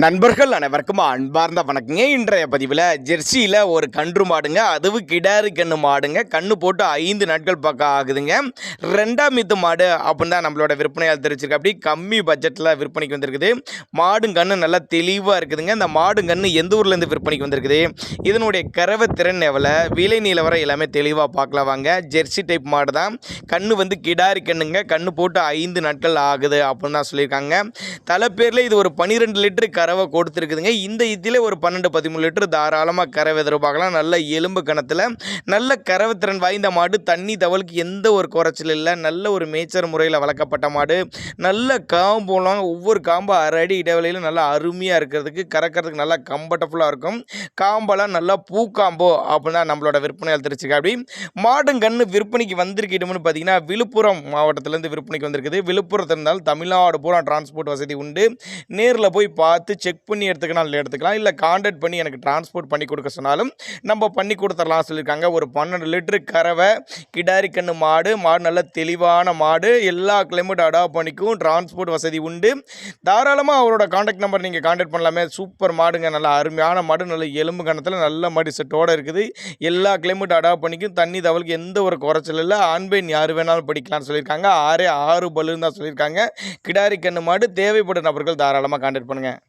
நண்பர்கள் அனைவருக்கும் அன்பார்ந்த வணக்கங்க. இன்றைய பதிவில் ஜெர்சியில் ஒரு கன்று மாடுங்க, அதுவும் கிடாரி கன்று மாடுங்க. கன்று போட்டு 5 நாட்கள் பக்கம் ஆகுதுங்க. 2ஆம் ஈத்து மாடு அப்படின்னு தான் நம்மளோட விற்பனையால் தெரிவிச்சிருக்கு. அப்படி கம்மி பட்ஜெட்டில் விற்பனைக்கு வந்திருக்குது. மாடும் கன்று நல்லா தெளிவாக இருக்குதுங்க. இந்த மாடும் கன்று எந்த ஊர்லேருந்து விற்பனைக்கு வந்திருக்குது, இதனுடைய கறவை திறன் எவ்வளோ, விலை நிலவரம் எல்லாமே தெளிவாக பார்க்கலாம் வாங்க. ஜெர்சி டைப் மாடு தான். கன்று வந்து கிடாரி கண்ணுங்க. கன்று போட்டு 5 நாட்கள் ஆகுது அப்படின்னு தான் சொல்லியிருக்காங்க. தலைப்பேரில் இது ஒரு 12 லிட்டரு கறவை கொடுத்துருக்குதுங்க. இந்த இதில் ஒரு 12-13 லிட்டர் தாராளமாக கறவை எதிர்பார்க்கலாம். நல்ல எலும்பு கணத்தில் நல்ல கறவை திறன் வாய்ந்த மாடு. தண்ணி தவளுக்கு எந்த ஒரு குறைச்சல் இல்லை. நல்ல ஒரு மேய்ச்சல் முறையில் வளர்க்கப்பட்ட மாடு. நல்ல காம்புலாம் ஒவ்வொரு காம்பு 1/2 அடி இடைவெளியில் நல்லா அருமையாக இருக்கிறதுக்கு கறக்கிறதுக்கு நல்லா கம்ஃபர்டபுளாக இருக்கும். காம்பெல்லாம் நல்லா பூக்காம்போ அப்படின்னா நம்மளோட விற்பனையால் தெரிஞ்சுக்க. அப்படி மாடும் கன்று விற்பனைக்கு வந்திருக்கிட்டோம்னு பார்த்தீங்கன்னா விழுப்புரம் மாவட்டத்திலேருந்து விற்பனைக்கு வந்திருக்குது. விழுப்புரத்தில் இருந்தாலும் தமிழ்நாடு பூரா டிரான்ஸ்போர்ட் வசதி உண்டு. நேரில் போய் பார்த்து செக் பண்ணி எடுத்துக்கலாம். இல்லை கான்டாக்ட் பண்ணி எனக்கு டிரான்ஸ்போர்ட் பண்ணி கொடுக்க சொன்னாலும் நம்ம பண்ணி கொடுத்துடலாம் சொல்லியிருக்காங்க. ஒரு 12 லிட்டரு கறவை கிடாரி கன்று மாடு. நல்லா தெளிவான மாடு. எல்லா கிளைமேட் அடாப்ட் பண்ணிக்கும். டிரான்ஸ்போர்ட் வசதி உண்டு. தாராளமாக அவரோட கான்டாக்ட் நம்பர் நீங்கள் கான்டாக்ட் பண்ணலாமே. சூப்பர் மாடுங்க. நல்ல அருமையான மாடு. நல்ல எலும்பு கணத்தில் நல்ல மாடு செட்டோடு இருக்குது. எல்லா கிளைமேட் அடாப்ட் பண்ணிக்கும். தண்ணி தவளுக்கு எந்த ஒரு குறைச்சல் இல்லை. ஆண் பெண் யார் வேணாலும் படிக்கலாம்னு சொல்லியிருக்காங்க. 6 பல்லுன்னு தான் சொல்லியிருக்காங்க. கிடாரி கன்று மாடு. தேவைப்படும் நபர்கள் தாராளமாக கான்டாக்ட் பண்ணுங்கள்.